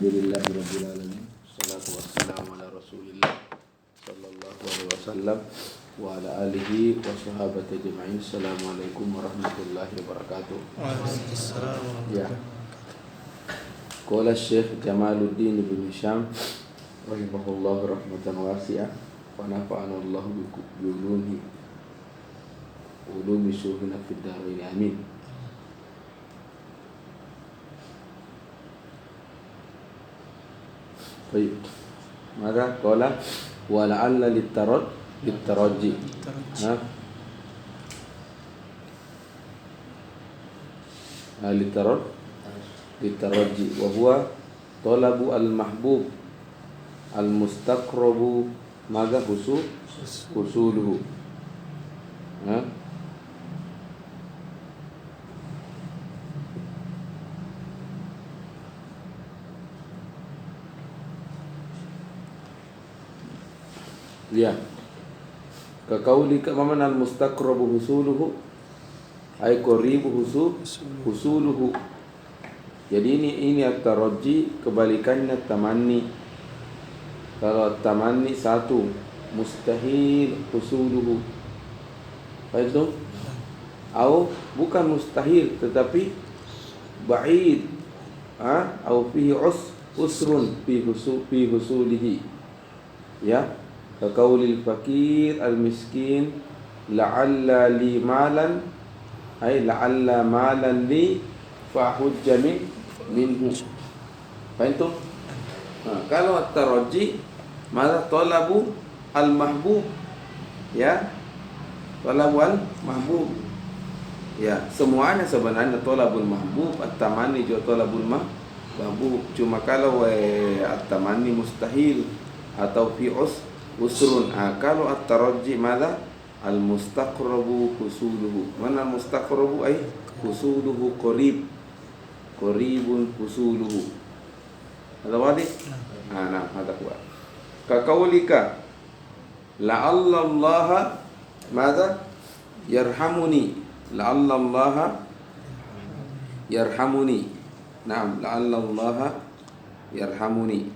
Alhamdulillahirabbil alamin. Wassalatu wassalamu ala Rasulillah sallallahu alaihi wasallam wa ala alihi wa sahabati ajma'in. Assalamualaikum warahmatullahi wabarakatuh. Waalaikumsalam Ya. warahmatullahi Qala Syekh Jamaluddin bin Hisham rahimahullah rahmatan wasi'ah wa nafa'ana Allah bi ulumi syuhina fid dharain amin. Baik. Maka qala wa la'alla litaraji. Ha? Litaraji wa huwa talabu al-mahbub al-mustaqrabu maka husuluhu. Ha? Ya. Kaqaulika mamana al-mustaqrabu husuluhu ay qaribu husuluhu. Jadi ini at-taraji kebalikannya tamanni. Kalau tamanni satu, mustahil husuluhu. Baik dong? Atau bukan mustahil tetapi ba'id. Atau fihi usrun fi husulihi. Ya. Kaqaulil fakir al-miskin la'alla li malan ay la'alla malan li fahujja minhu. Faham tu? Kalau at-taraji maka talabu al-mahbub. Ya. Talabu al-mahbub. Ya, semuanya sebenarnya talabul mahbub, at-tamanni juga talabul mahbub. Cuma kalau at-tamanni mustahil atau fi usrun. Kalau at-taraji maka al-mustaqrabu husuluhu. Mana al-mustaqrabu ay husuluhu qaribun husuluhu. Ada wadi? Nah, ada kuat. Kaqaulika la'alla Allah madza yarhamuni. La'alla Allah yarhamuni. Naam, la'alla Allah yarhamuni.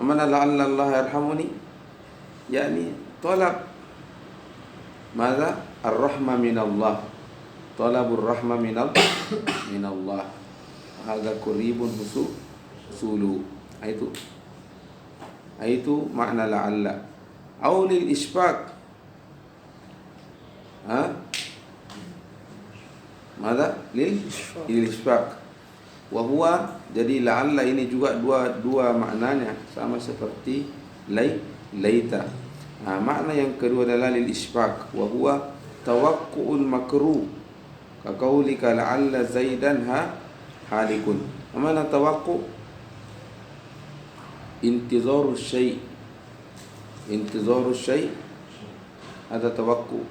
Mana la'alla Allah yarhamuni? Yani talab madza ar-rahma min Allah. Talabur rahma min Allah. Hadza qaribun husulu. Itu makna la'alla. Aw lil isfaq. Mada lil isfaq. Wa huwa, jadi la'alla ini juga dua maknanya sama seperti laita. Makna yang kedua adalah lil isfaq wa huwa tawaqqu'ul makruh. Kaqaulika la'alla zaidan halikun. Mana tawaqqu'u? Intizaru syai'. Intizaru syai' ada tawaqqu'u.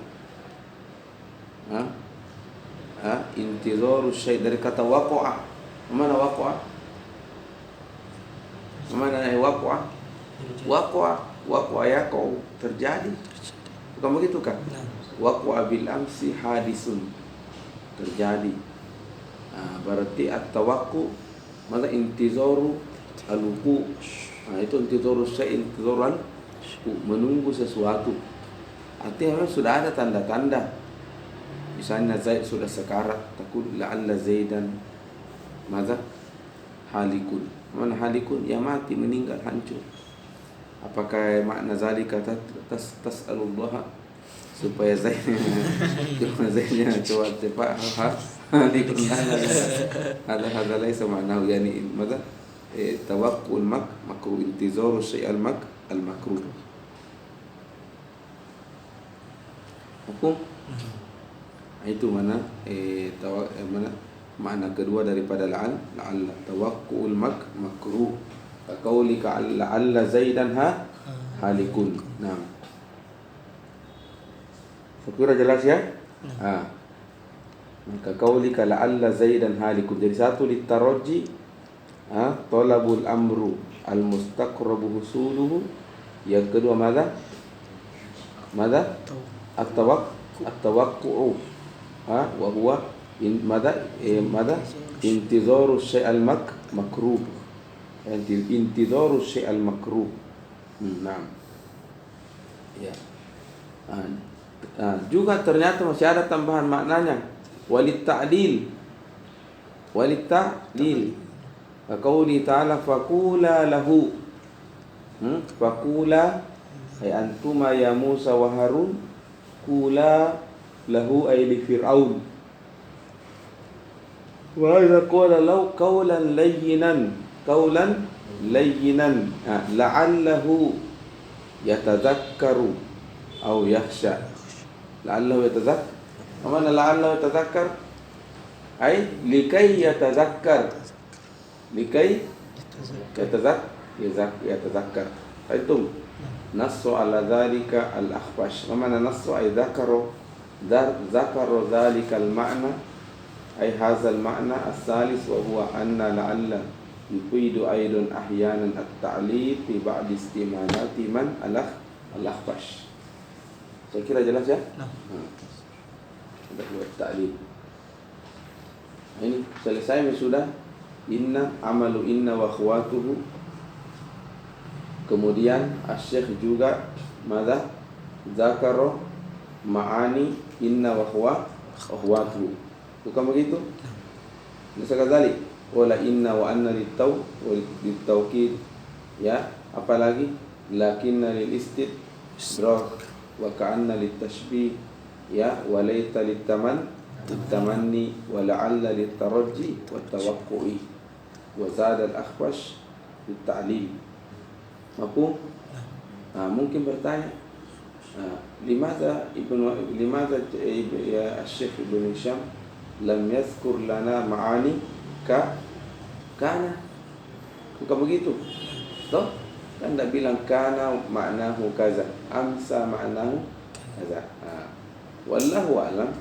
Intizaru syai' dari kata waqa'a. Mana waqa'a? Mana waqa'a? Waqa'a yaqa'u, terjadi. Bukan begitu kan? Waqa'a bil amsi hadisun, terjadi. Berarti at-tawaqqu mana intizaru al-wuqu'. Itu intizaru syai', intizaru menunggu sesuatu. Artinya sudah ada tanda-tanda. Misalnya Zaid sudah sekarat, takut la'alla Zaidan madza halikun. Mana halikun? Ya mati, meninggal, hancur. Apakah makna zalika tas'alullah supaya Zaidnya cepat halikun? Ada laisa makna yani madza tawaqqul makruh, intizaru syai' al-makruh. Hukum itu mana makna kedua daripada la'alla tawaqqul makruh. Qaulika la'alla zaidan halikun. Naam. Sekira jelas ya? Maka qaulika la'alla zaidan halikun. Jadi satu litaraji talabul amru al-mustaqrabu husuluhu. Yang kedua mada? At-tawaqqu'u. Wa huwa intizaru syai' al-makruh. Intidharu syai'al makruh. Nah. Ya. Juga ternyata masih ada tambahan maknanya. Walit ta'dil. Qauli ta'ala faqula lahu. Faqula ay antuma ya Musa wa Harun qula lahu ay li Fir'aun. Wa idza qala lahu qawlan layyinan la'allahu yatadhakkaru aw yakhsha. La'allahu yatadhakkar. Mana la'allahu yatadhakkar? Ay likai yatadhakkar. Likai yatadhakkar. Itu nassu ala dhalika al-akhfash. Mana nassu ay dhakaru dhalika al-ma'na ay hadha al-ma'na as-salis wa huwa anna la'alla yufidu aidun ahyanan at-ta'lil fi ba'd istimanati man al-akhfash. Saya kira jelas ya? Ada buat ta'lil. Ini selesai sudah. Inna amalu inna wa akhwatuhu. Kemudian Asy-Syaikh juga madza zakara ma'ani inna wa akhwatuhu. Bukan begitu? Sekali wala inna wa anna litawkid. Ya, apalagi lakinna lil istidrak wa ka'anna litashbih. Ya, walaita litamanni wa la'alla litarajji wa tawaqqu'i wa zada al-akhfash litta'lil. Mafhum? Mungkin bertanya, limadha ya Syekh Ibn Hisham lam yadhkur lana ma'ani kana? Bukan begitu? Toh? Kan tak bilang kana maknahu kaza, amsa maknahu kaza. Wallahu a'lam.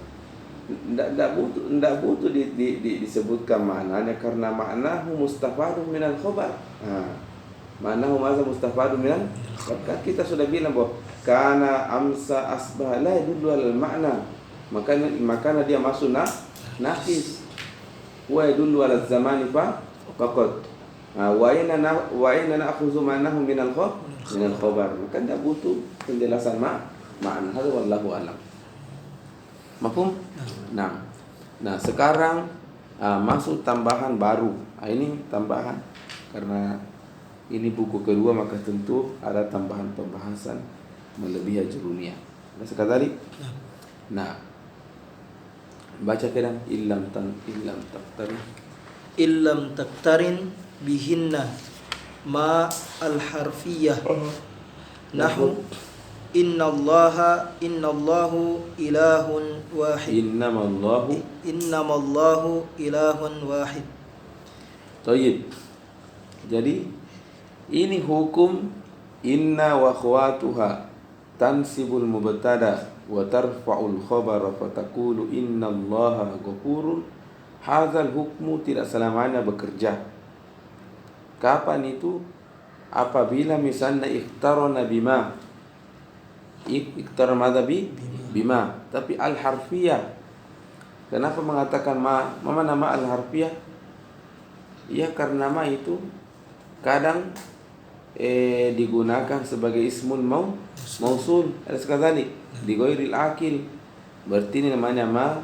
Tidak butuh disebutkan maknanya karena maknahu mustafadun minal khabar. Maknahu maza mustafadun minal khabar. Kita sudah bilang bahwa kana amsa asbah la yadullu alal makna. Makanya dia masuk nafis. Wa yadullu alal zamani faqat. Wa inna na'khudhu ma'nahu minal khabar. Maka tidak butuh penjelasan makna. Hada wallahu a'lam. Mafhum? Nah, sekarang masuk tambahan baru. Ini tambahan karena ini buku kedua, maka tentu ada tambahan pembahasan melebihi ajruniyah. Ada sekali? Nah, baca kadang illam taktarin bihinna ma al-harfiyah nahu Innallahu ilahun wahid. Innamallahu ilahun wahid. Tayyib. Jadi ini hukum inna wa akhwatuha tansibul mubtada wa tarfa'ul khabara fataqulu innallaha ghafurun. Hadzal hukmu tidak selamanya bekerja. Kapan itu? Apabila misalnya ikhtarana bima. Ikhtar madhabi bima, tapi al-harfiyah. Kenapa mengatakan mana nama al-harfiyah? Ya karena ma itu kadang digunakan sebagai ismun mausul. Ada sekali di ghairil akil. Berarti ini namanya ma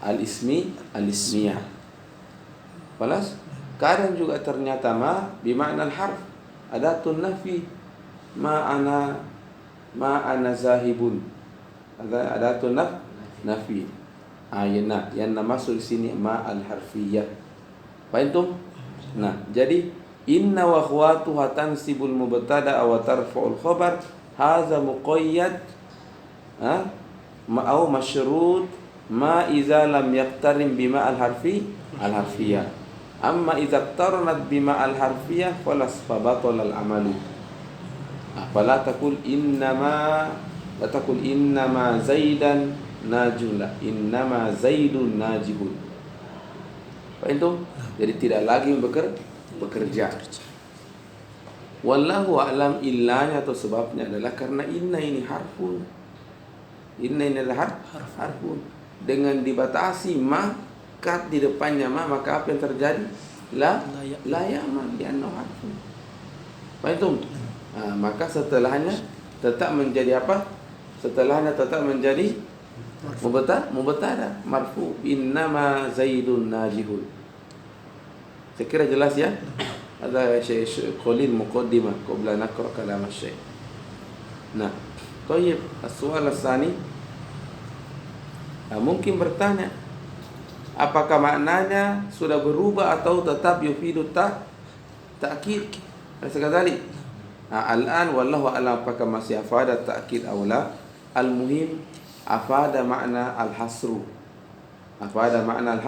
al-ismiyah. Balas kadang juga ternyata ma bimakna al-harf. Adatun nafi. Ma ana zahibun. Ada nafi. Yang masuk di sini ma al-harfiyah. Faham? Nah, jadi inna wa akhwatuha tansibul mubtada wa tarfa'ul khabar hadza muqayyad au masyrut ma idza lam yaqtarin bima al-harfiyah. Amma idza iqtaranat bima al-harfiyah falas fabatala al-amalu. Fala taqul innama zaidan najula, innama zaidun najibun. Faham? Jadi tidak lagi bekerja. Wallahu a'lam, illanya atau sebabnya adalah karena inna ini harfun. Inna ini adalah harfun. Dengan dibatasi ma kat di depannya ma, maka apa yang terjadi? la ya'mal li'annahu harfun. Faham? Maka setelahnya tetap menjadi apa? Setelahnya tetap menjadi mubtada marfu. Innama Zaidun najihun. Saya kira jelas ya. Ada syekh qalil muqaddimah qabla naqra kalam syekh. Nah, طيب السؤال الثاني. Mungkin bertanya, apakah maknanya sudah berubah atau tetap yufidu ta'kid? Sekali. Al-an wallahu a'lam, apakah masih afada ta'kid atau la? Al-muhim afada makna al-hasru. Afada makna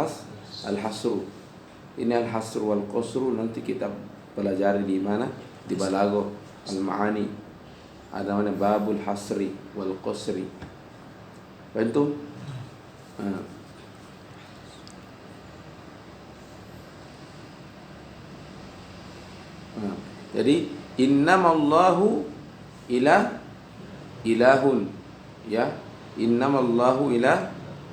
al-hasru. Ini al-hasru wal qasru nanti kita pelajari di mana? Di Balaghah al-Ma'ani. Ada mana babul hasri wal qasri. Faham? Jadi innamallahu ilahun, ya, innamallahu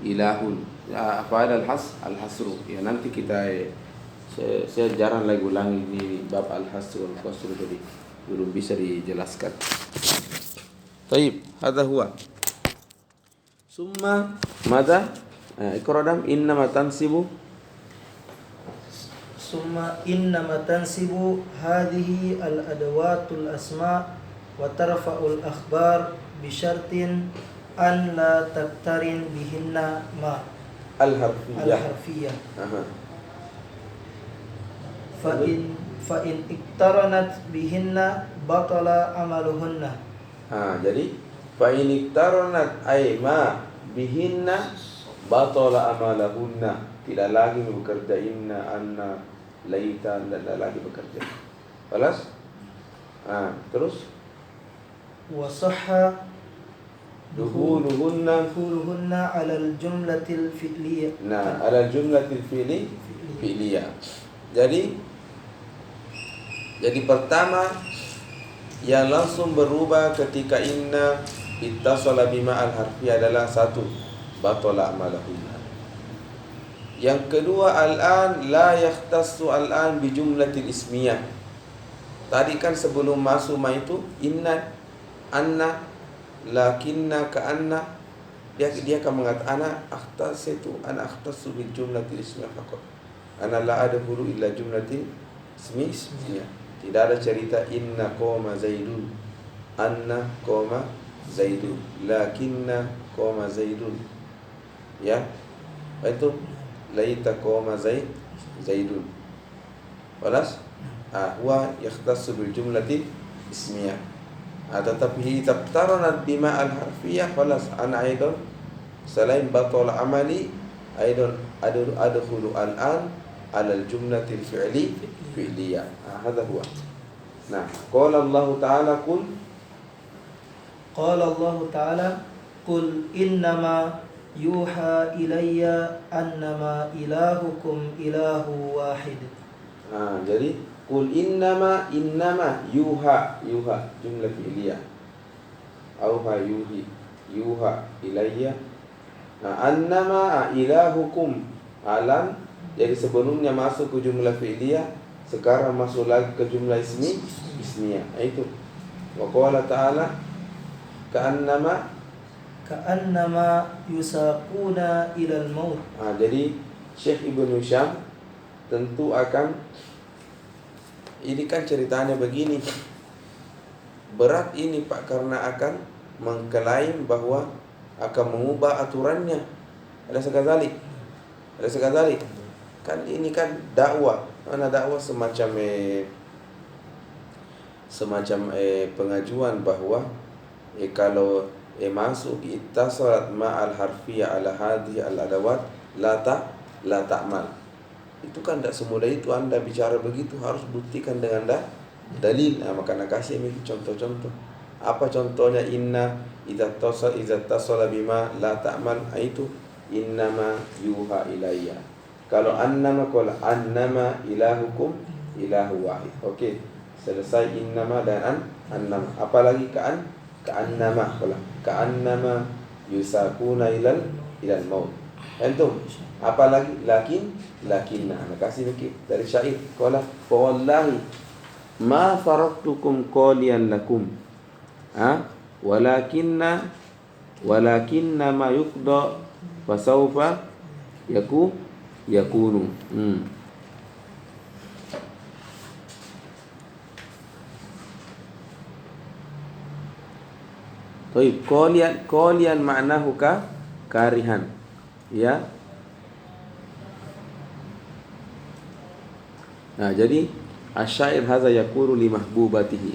ilahun. Apa ada al-hasru? Ya, nanti kita saya jarang lagi ulangi ini bab al-hasru wal qasru, jadi belum bisa dijelaskan. Baik, hadza huwa. Summa madza? Ikradam innama tansibu. Summa innama tansibu hadhihi al-adawatul asma wa tarfa'ul akhbar bi syartin an la taktarin bihinna ma al-harfiyah. Fa in iktaranat bihinna batala amaluhunna. Jadi fa in iktaranat ay ma bihinna batala amalahunna. Tidak lagi bekerja inna, anna, laita, tidak lagi bekerja. Balas? Terus? Wasahha duhuluhunna alal jumlatil fi'liyah. Alal jumlatil fi'liyah. Jadi pertama yang langsung berubah ketika inna ittasala bima al-harfi adalah satu, batala amalahunna. Yang kedua, al-an la yakhtassu al-an bi jumlatil ismiyah. Tadi kan sebelum masuk ma itu inna, anna, lakinna, ka'anna, dia akan mengatakan ana akhtassu bil jumlatil ismiyah faqat. Ana la adkhulu illa jumlatil ismiyah. Tidak ada cerita inna qoma zaidun, anna qoma zaidun, lakinna qoma zaidun. Ya. Itu laita qoma zaidun. Walas? Huwa yakhtassu bil jumlati ismiyah. Tetapi tabtaranat bima al-harfiyah, walas ana aidan selain batal amali aidan adkhulu al-an ala al-jumlati al-fi'liyah. Hadha huwa. Nah, qala Allah Ta'ala qul innama yuha ilayya annama ilahukum ilahu wahid. Jadi qul innama yuha jumlah fi'liyah. Auha yuha ilayya. Annama ilahukum alam. Jadi sebelumnya masuk ke jumlah fi'liyah, sekarang masuk lagi ke jumlah ismiyah. Itu. Wa qala ta'ala ka'annama yusaquna ilal maut. Jadi Syekh Ibn Hisham tentu akan, ini kan ceritanya begini, berat ini Pak, karena akan mengklaim bahwa akan mengubah aturannya. Ada sekali kan ini kan dakwah. Mana dakwah semacam pengajuan bahwa kalau masuk ittasalat ma'al harfiyah ala hadhihi al-adawat la ta'mal. Itu kan tidak semudah itu Anda bicara begitu, harus buktikan dengan dalil. Maka nak kasih ini contoh-contoh. Apa contohnya? Inna idza tasala bima la ta'mal, itu innama yuha ilayya. Kalau annama, qala annama ilahukum ilahu wahid. Okey, selesai innama dan annama. Apalagi ka'annama, qala ka'annama yusaquna ilal maut. Antum apa lagi? Lakinna. Kasih lagi dari syair. Qala fa wallahi ma faradtukum qaliyan lakum. Walakinna ma yuqda fasawfa yakunu. Baik, qaliyan ma'nahu karihan. Ya. Nah, jadi asyair hadza yaqulu li mahbubatihi.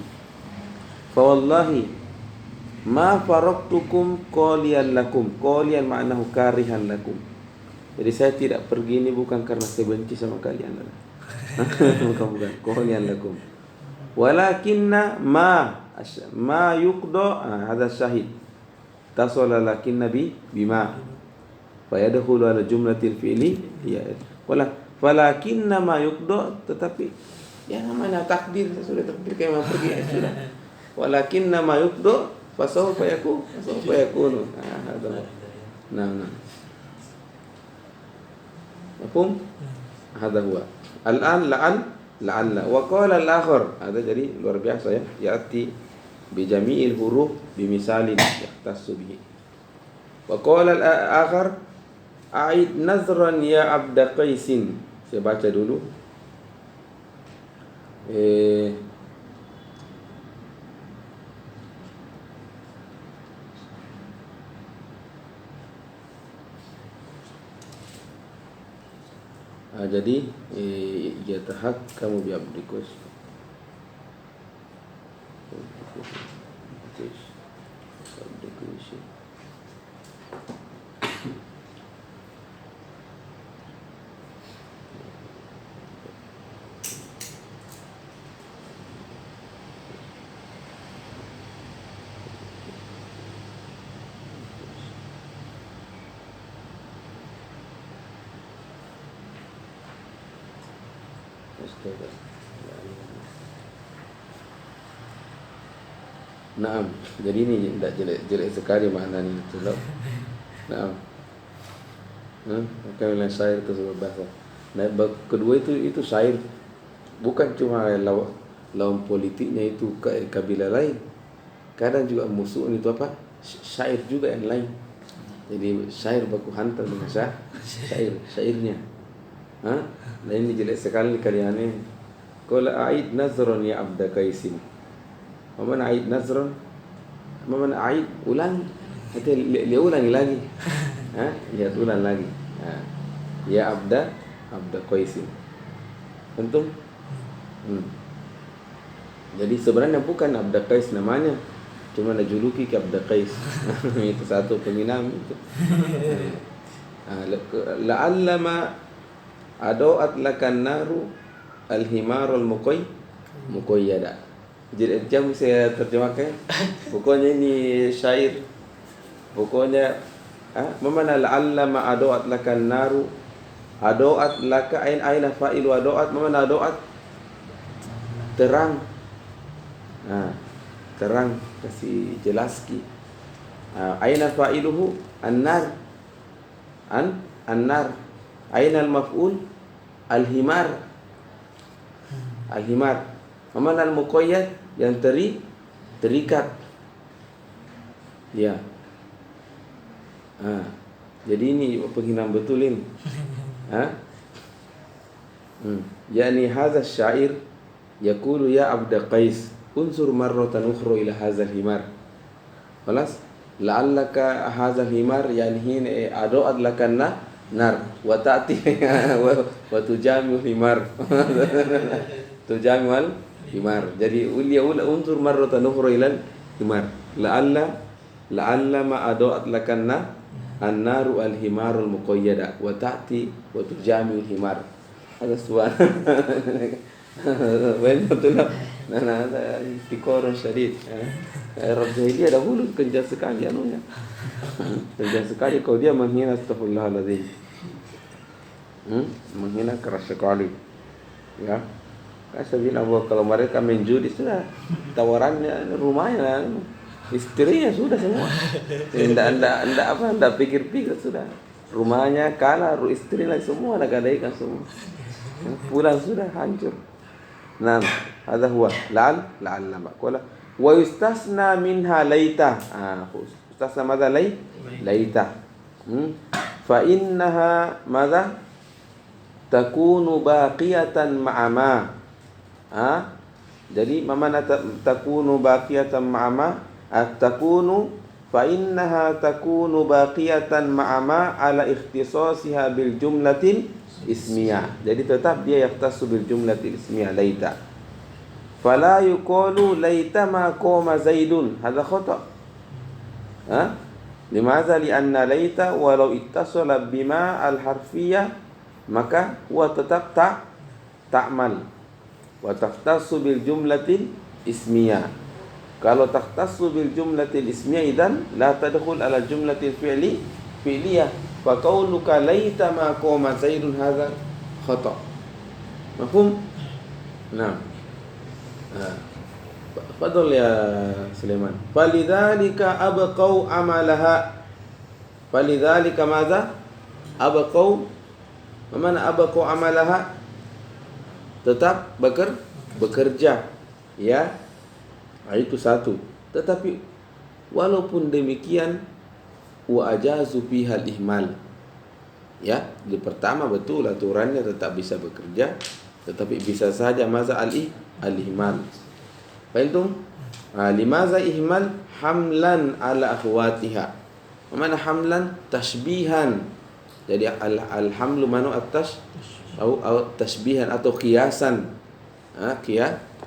Fa wallahi ma faraktukum qaliyan lakum. Qaliyan ma'nahu karihan lakum. Jadi saya tidak pergi ini bukan karena saya benci sama kalian. bukan. Qaliyan lakum. Walakinna ma yuqda hadza syahid. Tasala lakinna bima. Fa yadkhulu ala jumlatil fi'li ya. Walakinna ma yuqda, tetapi ya namanya takdir, sudah takdir kayak mau pergi ya sudah. Walakinna ma yuqda fasawfa yakunu. Nah. Mafhum? Hadza huwa. Al-an la'alla wa qala al-akhar. Ada jadi luar biasa ya. Ya'ti bi jami'il huruf bi misalin yahtassu bihi. Wa qala al-akhar a'id nazran ya abda qaisin. Saya baca dulu. Jadi yatahakkamu bi abdikus. Naam, jadi ini tidak jelek sekali maknanya itu loh. Naam. Bukan yang syair itu sebuah bahasa. Nah, kedua itu syair bukan cuma lawan politiknya itu kabilah lain. Kadang juga musuh itu apa? Syair juga yang lain. Jadi syair baku hantar dengan syairnya. Nah ini jelek sekali kalian ini. Qala a'id nazran ya abda qaisin. Mana a'id nazran? Mana a'id ulang? Nanti dia ulangi lagi. Lihat ulang lagi. Ya abda qaisin. Antum? Jadi sebenarnya bukan abda qais namanya. Cuma ada juluki ke abda qais. Itu satu penginam itu. La'allama adoat lakan naru al-himarul muqayyada. Jadi jam saya terjemahkan. Pokoknya ini syair. Pokoknya mana la'allama adoat lakan naru. Adoat laka aina fa'ilu adoat. Mana adoat? Terang. Terang, kasih jelaski. Aina fa'iluhu an-nar. An-nar. Aina al-maf'ul al-himar. Al-himar. Mana al-muqayyad yang terikat. Ya. Jadi ini penghinaan betulin. Yani hadza syair yaqulu ya abda qais unsur marratan ukhra ila hadza al-himar. Khalas? La'allaka hadza al-himar yani hina ado'at lakanna nar wa ta'ti wa tujami'ul himar. Tujami'ul himar. Jadi unsur marratan ukhra ila himar. La'alla ma ado'at lakanna an-naru al-himarul muqayyada wa ta'ti wa tujami'ul himar. Ada suara. Betul lah. Nah, fikor syadid. Arab jahiliyah dahulu kencang sekali anunya. Kencang sekali kalau dia menghina astaghfirullahaladzim. Menghina keras sekali. Ya. Saya bilang bahwa kalau mereka main judi sudah tawarannya rumahnya istrinya sudah semua. Tidak pikir-pikir sudah. rumahnya kalah, istri lah semua nak gadaikan semua. Pulang sudah hancur. Nah, ada huwa la'alla maqala wa yustasna minha laita. Istasna madza laita. Fa innaha madza takunu baqiyatan ma'ama. Jadi mana takunu baqiyatan ma'ama? Takunu fa innaha takunu baqiyatan ma'ama ala ikhtisasiha bil jumlatil ismiyah. Jadi tetap dia yahtassu bil jumlatil ismiyah laita. Fala yuqalu laita ma qama zaidun. Hadza khata'. Limadza li'anna laita walau ittasala bima al-harfiyah maka huwa tetap ta'mal wa tahtassu bil jumlatil ismiyah. Kalau tahtassu bil jumlatil ismiyah idzan la tadkhul ala jumlatil fi'liyah. Fa qauluka laita ma qama zaidun hadza khata'. Mafhum? Nah. Fadol ya Sulaiman. Falidzalika abqau amalaha. Falidzalika madza? Abqau. Mana abqau amalaha? Tetap bekerja, ya. Itu satu. Tetapi walaupun demikian wa ajazu fihal ihmal. Ya, di pertama betul aturannya tetap bisa bekerja, tetapi bisa saja maza al-ihmal. Fahimtum? Limaza ihmal hamlan ala akhwatiha. Mana hamlan? Tashbihan. Jadi al-hamlu manu atau tashbihan atau kiasan.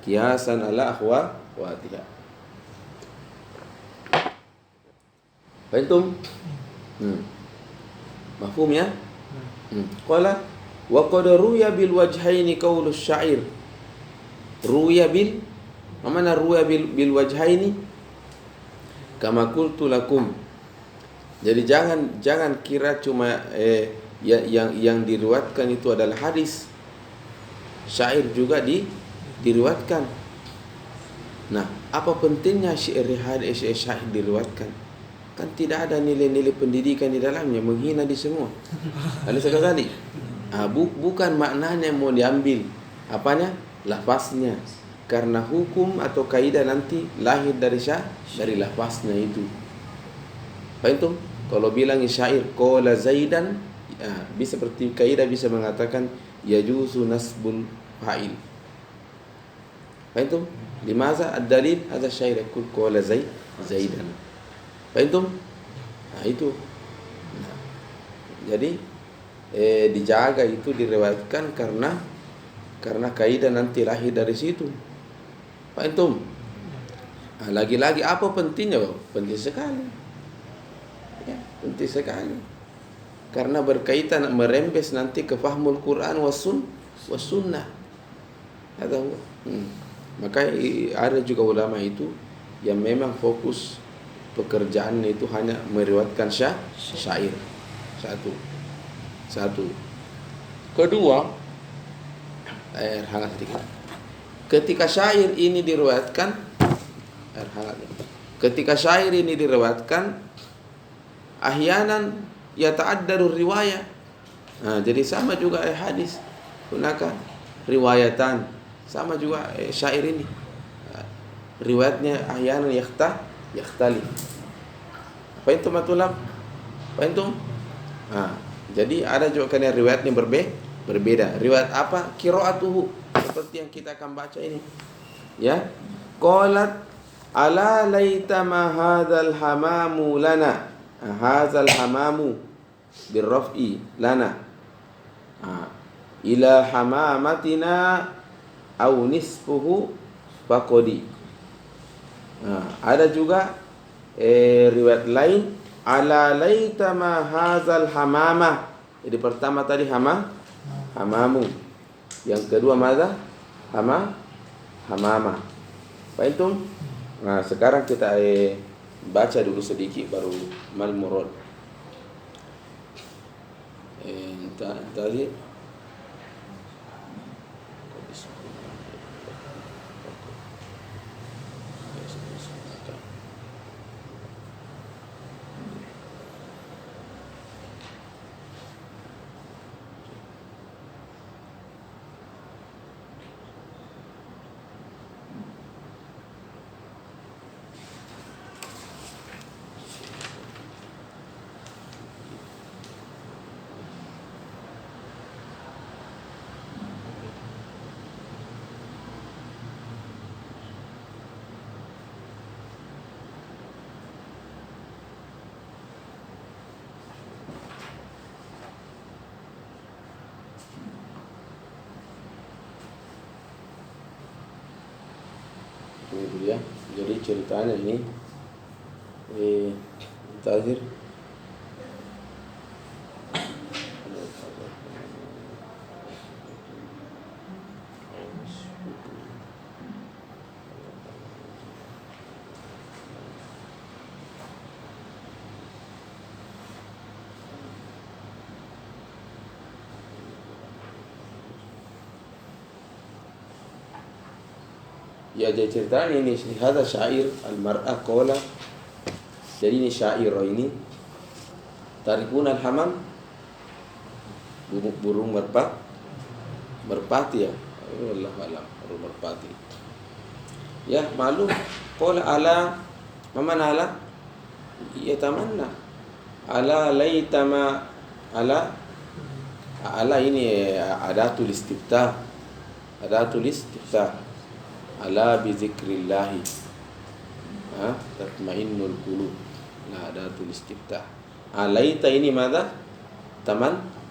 Kiasan ala akhwatiha. Fahimtum? Mafhum ya? Qala wa qad ruya bil wajhaini qaulu syair. Ruya bil mana ruya bil wajhaini? Kama qultu lakum. Jadi jangan kira cuma yang diriwayatkan itu adalah hadis. Syair juga diriwayatkan. Nah, apa pentingnya syair diriwayatkan? Kan tidak ada nilai-nilai pendidikan di dalamnya, menghina di semua. Ada sekali. Bukan maknanya mau diambil. Apanya? Lafaznya. Karena hukum atau kaidah nanti lahir dari lafaznya itu. Faham? Kalau bilang syair qala Zaidan, bisa seperti kaidah bisa mengatakan yajuzu nasbul fa'il. Faham? Limaza ad-dalil hadza syair yaqul qala Zaidan. Faham? Itu. Jadi dijaga itu diriwayatkan karena kaidah nanti lahir dari situ. Faham? Lagi-lagi apa pentingnya? Penting sekali. Ya, penting sekali. Karena berkaitan merembes nanti ke fahmul Quran was sunnah. Maka ada juga ulama itu yang memang fokus pekerjaan itu hanya meriwayatkan syair. Satu. Kedua, air hangat sedikit. Ketika syair ini diriwayatkan, ahyanan yata'addaru riwayah. Jadi sama juga hadis. Gunakan riwayatan. Sama juga syair ini. Riwayatnya ahyanan yakhtali. Apa itu matulab? Apa itu? Jadi ada juga kan yang riwayatnya berbeda. Riwayat apa? Qiraatuhu. Seperti yang kita akan baca ini. Ya. Qalat ala laita ma hadzal hamamu lana. Hadzal hamamu birraf'i lana. Ila hamamatina aw nisfuhu faqadi. Ada juga riwayat lain ala laita ma hadzal hamamah. Jadi pertama tadi hamamu. Yang kedua mana? Hamamah. Faham? Nah, sekarang kita baca dulu sedikit baru mal murad. Tadi Ini dia. Jadi ceritanya ini terakhir ya, jadi ceritanya ini hadza syair al-mar'ah qala. Jadi ini syair ini tarikun al-hamam, burung merpati ya. Wallahu alam, burung merpati. Ya, maklum qala ala mamana ala yatamanna ala laitama ala ini adatul istiftah, ala bi zikrillahi tatmainnul qulub. Nah, adatul istiftah. Alaita ini mana?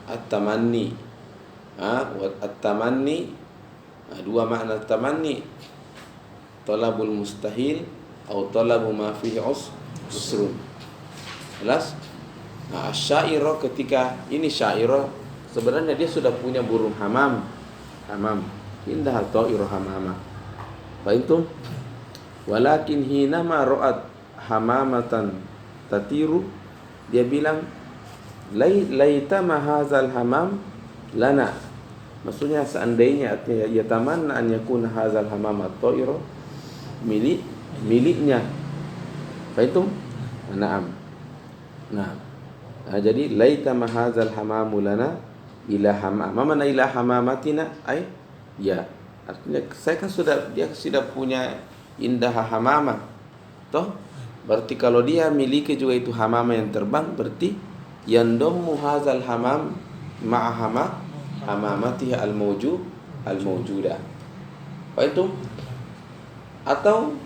At-tamanni. Wa at-tamanni dua makna tamanni. Talabul mustahil atau talabu ma fihi usrun. Jelas? Nah, syairah ketika ini syairah sebenarnya dia sudah punya burung hamam. Indah ta'irah hamamah. Fahimtum? Walakin hinama ra'at hamamatan tatiru, dia bilang laita ma hadzal hamam lana. Maksudnya seandainya ya tamanna an yakuna hadzal hamam at-ta'ira miliknya. Fahimtum? Na'am. Nah, jadi laita ma hadzal hamamu lana ila hamam. Mana ila hamamatina ay ya. Artinya saya kan dia sudah punya indah hamamah. Toh? Berarti kalau dia miliki juga itu hamamah yang terbang, berarti yandommu hadzal hamam ma'a hamamatihi al-mawjudah. Apa itu? Atau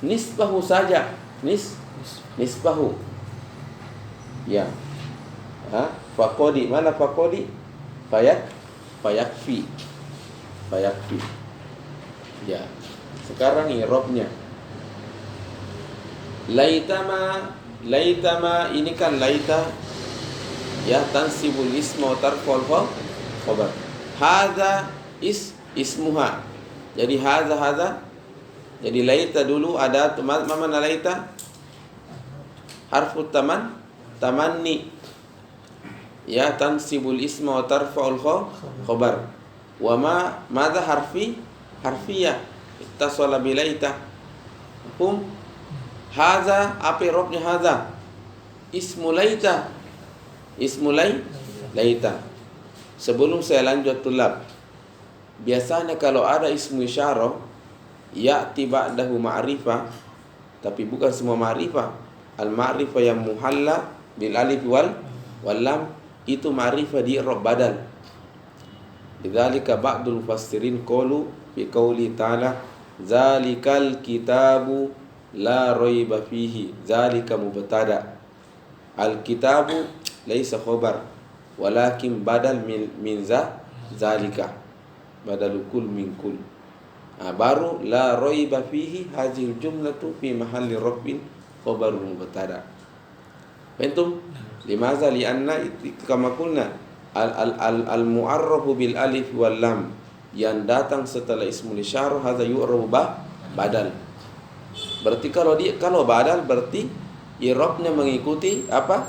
nisbahu saja, nisbahu. Ya. Faqodi, mana faqodi? Fayakfi. Ya. Sekarang i'rabnya. Laitama ini kan laita ya tansibul isma wa tarful khabar. Hadza ismuha. Jadi hadza. Jadi laita dulu ada mana laita? Harfu tamanni. Ya tansibul isma wa tarful khabar. Wa madza harfiyah ittasala bilaita. Haza apa robnya haza? Ismu laita. Sebelum saya lanjut tulab, biasanya kalau ada ismu isyarah ya'ti ba'dahu ma'rifah, tapi bukan semua ma'rifah. Al-ma'rifah yang muhalla bil alif wal lam itu ma'rifah di i'rab badal. Lidzalika ba'dul mufassirin qalu bi qauli ta'ala zalikal kitabu la raiba fihi, zalika mubtada. Al-kitabu laisa khabar walakin badal min zalika, badal kul min kul. Baru la raiba fihi hadhihi jumlatu fi mahalli rabbin khabarun mubtada. Fahimtum? Limaza lianna kama qulna al-mu'arrafu bil alif wal lam yang datang setelah ismul isyarah hadza yu'rabu badal. Berarti kalau badal berarti i'rabnya mengikuti apa?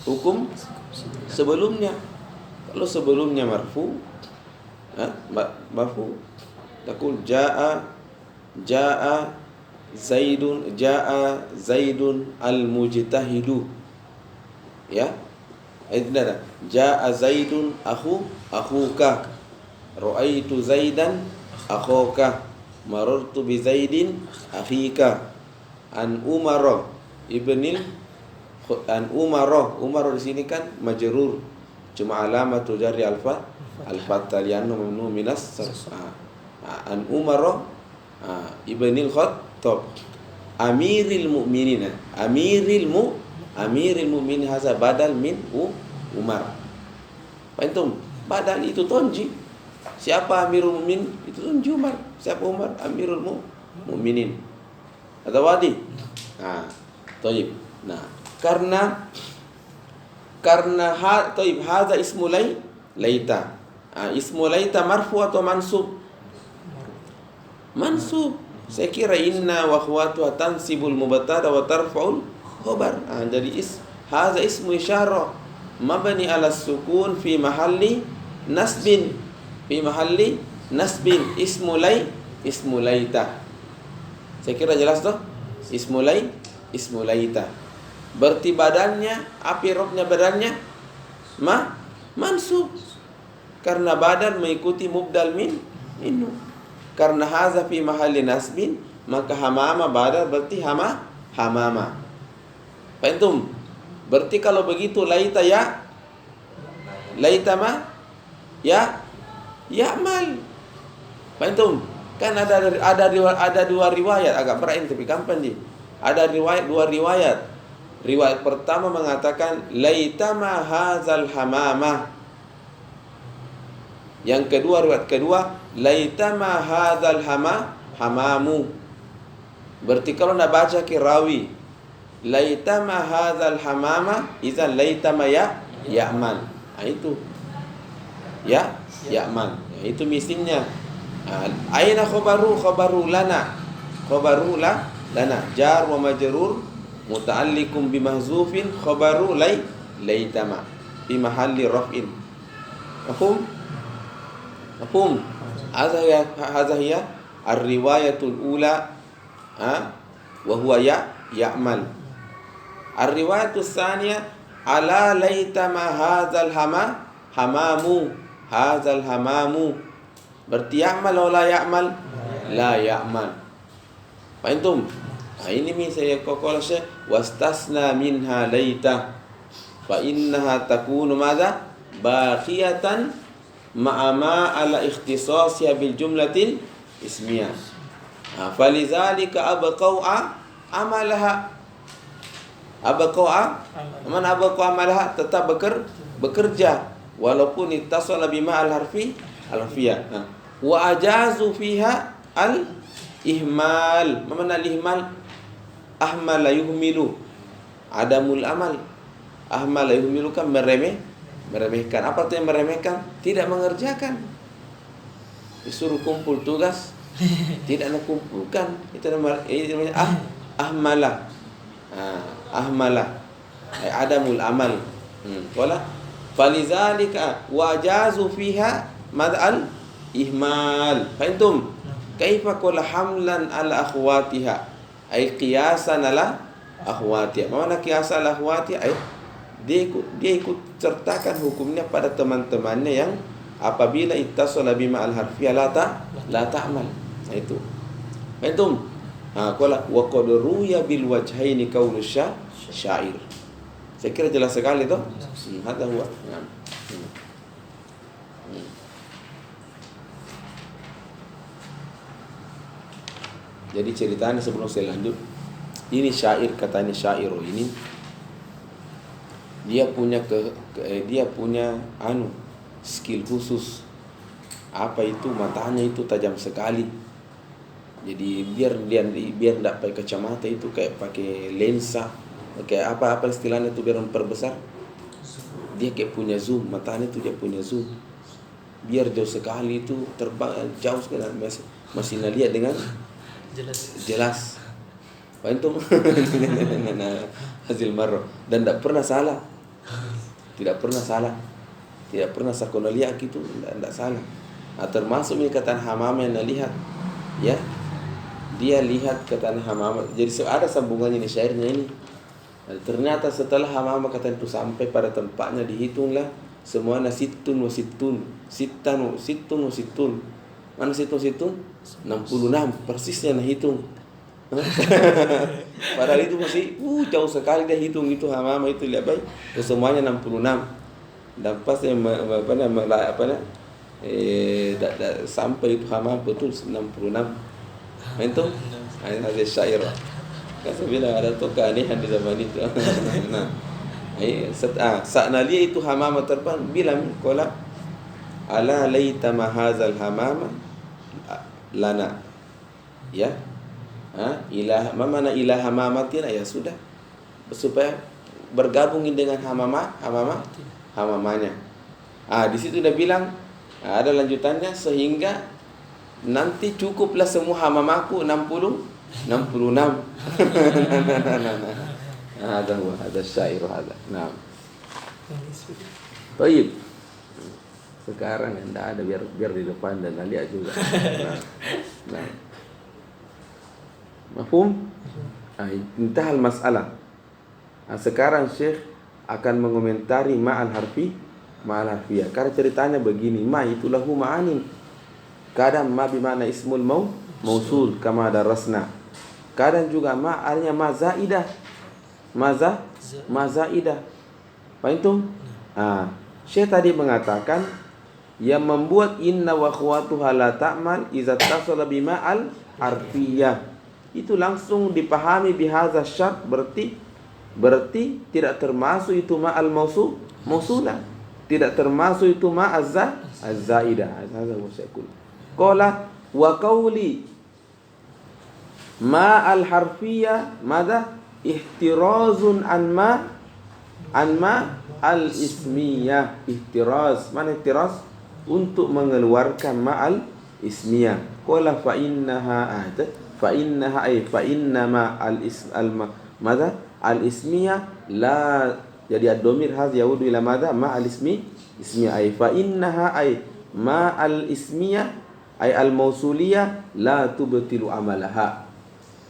Hukum sebelumnya. Kalau sebelumnya marfu, taqul jaa zaidun al-mujtahidu. Ya. Ada jaa zaidun akhuka. Ra'aitu zaidan akhuka. Marartu bi zaidin akhika. An Umar di sini kan majrur, cuma alamat jarri al-fathah li'annahu mamnu minas an Umar ibnil Khattab amiril mu'minin hadza badal min Umar. Fahimtum? Badal itu tonji. Siapa Amirul Mukminin? Itu Tonji Umar. Siapa Umar? Amirul mu'minin. Ada wadi? Taib. Nah, karena taib hadza ismu laita. Ismu laita marfu atau mansub? Mansub. Saya kira inna wa akhwatuha tansibul mubtada wa tarfa'ul khabar. Jadi hadza ismu isyarah mabni ala sukun fi mahalli nasbin. Fi mahalli nasbin ismu laita. Saya kira jelas toh? Ismu laita. Berarti badannya, apa robnya badannya? Mansub. Karena badan mengikuti mubdal minhu. Karena haza fi mahalli nasbin, maka hamama badan berarti hamama. Faham? Berarti kalau begitu laita ya'mal. Faham? Kan ada dua riwayat, agak berat tapi gampang nih. Ada dua riwayat. Riwayat pertama mengatakan laitama hazal hamamah. Yang kedua, riwayat kedua, laitama hadzal hamamu. Berarti kalau nak baca kirawi laitama hadzal hamama, idzan laitama ya'mal. Itu ya'mal. Itu misimnya. Aina khabaru lana. Khabaru lana jar wa majrur muta'alliqun bimahzufin khabaru laitama fi mahalli raf'in. Mafhum? Hadza hiya ar-riwayatul ula wa huwa ya'mal. Ar-riwayatus tsaniyah ala laitama hadzal hamamu. Hadzal hamamu. Berarti ya'mal atau la ya'mal? La ya'mal. Faham? Ini saya kokolah Syekh wastasna minha laita fa innaha takunu madza? Baqiyatan ma'ama ala ikhtisasya bil jumlatil ismiyah. Falizalika abqau amalaha. Mana abqau amalaha, tetap bekerja walaupun ittasala bima al harfiyah. Wa ajazu fiha al ihmal. Mana al ihmal? Ahmala yuhmilu. Adamul amal. Ahmala yuhmilu kan meremehkan. Apa itu yang meremehkan? Tidak mengerjakan. Disuruh kumpul tugas, tidak nak kumpulkan. Itu namanya ahmala. Ahmala. Adamul amal. Wala falizalika wajazu fiha mad'al ihmal. Fahimtum? Kaifa qala hamlan ala akhwatiha? Ay qiyasan ala akhwatiha. Mana qiyasan ala akhwatiha? Dia ikut sertakan hukumnya pada teman-temannya yang apabila ittasala bima al-harfiyah la ta'mal. Itu. Fahimtum? Qala wa qad ruya bil wajhaini qaulu syair. Saya kira jelas sekali toh? Hadza huwa. Jadi ceritanya sebelum saya lanjut, ini syair, katanya syair ini dia punya skill khusus. Apa itu? Matanya itu tajam sekali. Jadi biar tidak pakai kacamata itu, kayak pakai lensa, kayak apa istilahnya itu, biar memperbesar. Dia kayak punya zoom, matanya itu dia punya zoom. Biar jauh sekali itu, terbang jauh sekali, masih lihat dengan jelas. Faham? Hasil marah. Dan tidak pernah salah. Tidak pernah sakona lihat gitu, tidak salah. Termasuk ini kata hamama yang lihat, ya. Dia lihat kata hamama. Jadi ada sambungannya ini syairnya ini. Ternyata setelah hamama kata itu sampai pada tempatnya, dihitunglah semuanya situn wa situn. Mana situn? 66 persisnya nah hitung. Padahal itu masih jauh sekali dia hitung itu hamama itu, lihat baik. Semuanya 66. Dan pas sampai itu hamama betul 66. Itu ada syair. Saya bilang ada tuh keanehan di zaman itu. Nah, saat dia itu hamama terbang, bilang qala ala laita ma hadzal hamama lana. Ya. Ilah, mana ilah hamamatin, ya sudah, supaya bergabungin dengan hamamanya. Di situ dia bilang, ada lanjutannya, sehingga nanti cukuplah semua hamamaku 66. Ada syair ada. Nah. Baik. Sekarang enggak ada, biar di depan dan lihat juga. Nah. Mafhum? Intahal masalah. Sekarang Syekh akan mengomentari ma'al harfiyah. Karena ceritanya begini, ma itu lahu ma'anin. Kadang ma bimana ismul mausul kama darasna. Kadang juga ma artinya ma zaidah. Ma zaidah. Paham? Syekh tadi mengatakan yang membuat inna wa akhwatuha la ta'mal iza tasala bima al harfiyah. Itu langsung dipahami bihadza syart, berarti tidak termasuk itu ma al mausulah, tidak termasuk itu ma az-zaidah. Hadza huwa syai'ul. Qala wa qawli ma al harfiyah madha ihtirazun an ma al ismiyah. Ihtiraz, mana ihtiraz? Untuk mengeluarkan ma al ismiyah. Qala fa innaha madha al ismiyah la, jadi ad-dhamir hadza yaudu ila madha ma al ismiyah ay fa innaha ay ma al ismiyah ay al mausuliyah la tubtilu amalaha.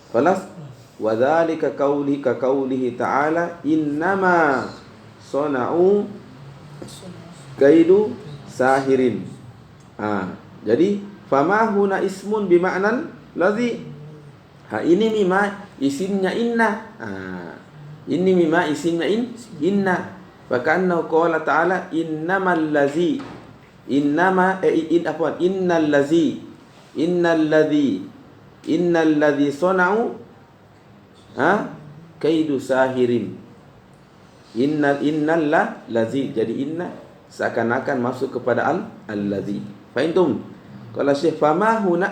Falas wa dzalika qawlihi ta'ala innama sana'u kaidu sahirin. Jadi fama huna ismun bima'nan ladzi. Ini mima isimnya inna. Ini mima isimnya inna. Fakanna qala ta'ala innal ladzi sana'u kaidu sahirin. Innal ladzi. Jadi inna seakan-akan masuk kepada al-ladzi. Fahimtum? Kalau Syekh fama huna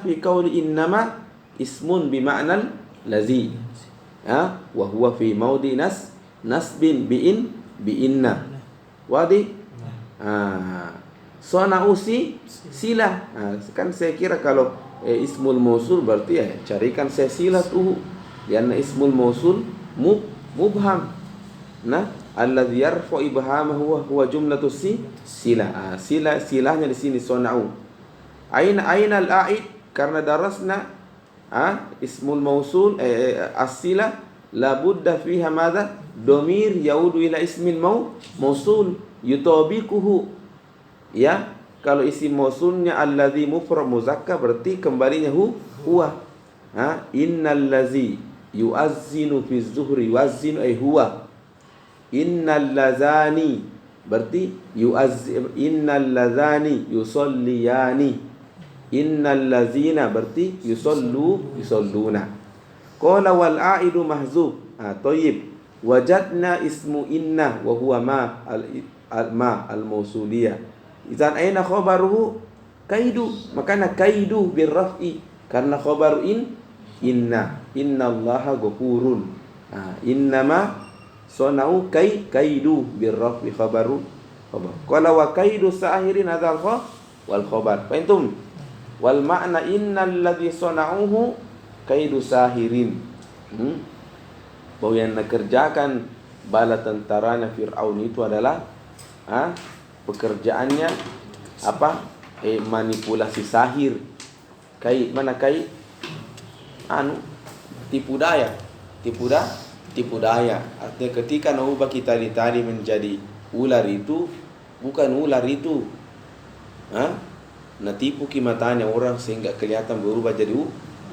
fi qawli innama ismun bima'nal ladzi. Wa huwa fi maudi nasbin bi inna. Wadi? Sana'u silah. Kan saya kira kalau ismul mausul berarti carikan saya silah tuh. Karena ismul mausul mubham. Nah, alladzi yarfa ibhamahu huwa jumlatu silah. Silahnya di sini sana'u. Aina al-a'id, karena darasna ismul mausul as-silah la budda fiha madha dhamir yaudu ila ismil mausul yutabiquhu. Ya, kalau isim mausulnya alladzi mufrad muzakkar berarti kembalinya huwa. Innal ladzi yu'azzinu fi zuhri yu'azzinu ay huwa. Innal ladzani berarti innal ladzani yusalliyani. Innal ladzina berarti yusalluna. Qala wal a'idu mahzuf. Thayyib. Wajadna ismu inna wa huwa ma al-mausuliyah. Idzan aina khabaruhu kaidu. Makanya kaidu birraf'i karena khabaru inna. Innallaha ghafurun. Innama sana'u kaidu birraf'i khabaru. Qala wa kaidu sahirin hadzal wal khabar. Fahimtum? Wal makna innal ladzi sana'uhu kaidu sahirin. Bahwa yang dikerjakan bala tentaranya Fir'aun itu adalah pekerjaannya apa? Manipulasi sahir. Mana tipu daya. Tipu daya. Artinya ketika naubah kita tadi menjadi ular itu bukan ular itu. Tipu matanya orang sehingga kelihatan berubah jadi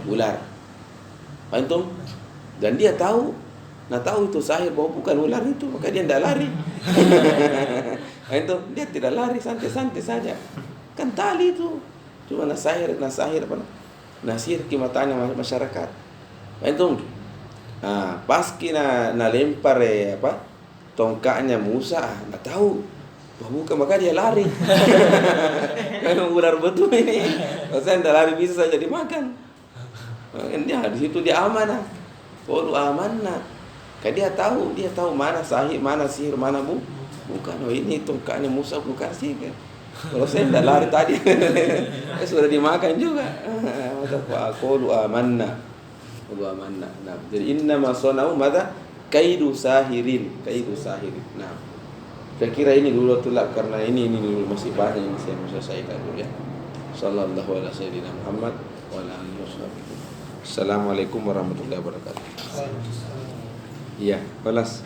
ular. Paham? Dan dia tahu itu sahir bahwa bukan ular itu, maka dia tidak lari. Itu dia tidak lari, santai-santai saja. Kan tali itu cuma nasahir apa? Nasir matanya masyarakat. Paham? Pas kena lempar tongkatnya Musa, tak tahu bukan, maka dia lari. Memang ular betul ini. Maksudnya tidak lari bisa saja dimakan. Dia di situ dia amanah. Qalu amanna. Dia tahu mana sahih, mana sihir, mana bukan. Oh ini tongkatnya Musa bukan sihir. Kalau saya dah lari tadi, sudah dimakan juga. Qalu amanna. Nah, jadi inna ma sanau madza kaidu sahirin. Nah, saya kira ini dulu tulak karena ini dulu masih banyak yang saya mau selesaikan dulu ya. Sallallahu alaihi wasallam Muhammad wa ala alihi wasallam. Assalamualaikum warahmatullahi wabarakatuh. Iya, balas.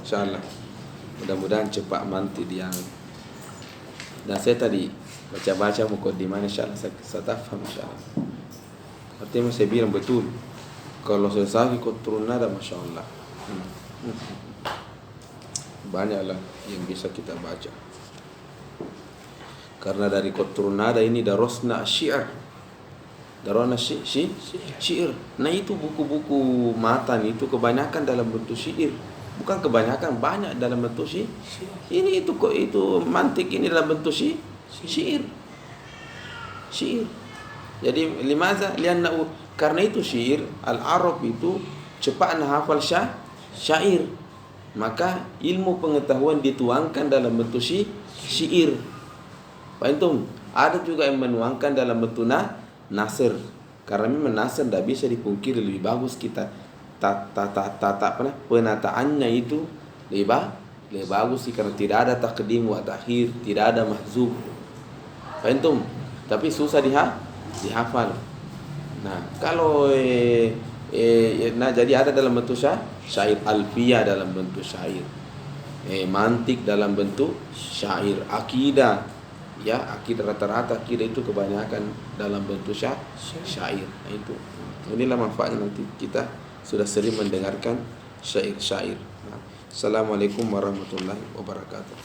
Insyaallah. Mudah-mudahan cepat mantap yang. Dan saya tadi baca-baca mukadimah insyaallah saya tafham insyaallah. Artinya saya bilang betul. Kalau selesai ikut turun nada masyaallah. Banyaklah yang bisa kita baca. Karena dari kot turun nada ini darosna syiar. Darona syair. Nah itu buku-buku matan itu kebanyakan dalam bentuk syair. Bukan kebanyakan, banyak dalam bentuk syair. Ini itu mantik ini dalam bentuk syair. Jadi limaza? Karena itu syair al-Arab itu cepat hafal syair. Maka ilmu pengetahuan dituangkan dalam bentuk syair. Paham? Ada juga yang menuangkan dalam bentuk nasr, karena memang nasr tidak bisa dipungkiri lebih bagus kita penataannya itu lebih bagus sih, karena tidak ada takdim wa takhir, tidak ada mahzub. Paham? Tapi susah dihafal. Nah, kalau jadi ada dalam bentuk syair, alfiyah dalam bentuk syair, mantik dalam bentuk syair, akidah. Ya, akidah rata-rata akidah itu kebanyakan dalam bentuk syair. Nah, itu. Inilah manfaatnya nanti kita sudah sering mendengarkan syair-syair. Assalamualaikum warahmatullahi wabarakatuh.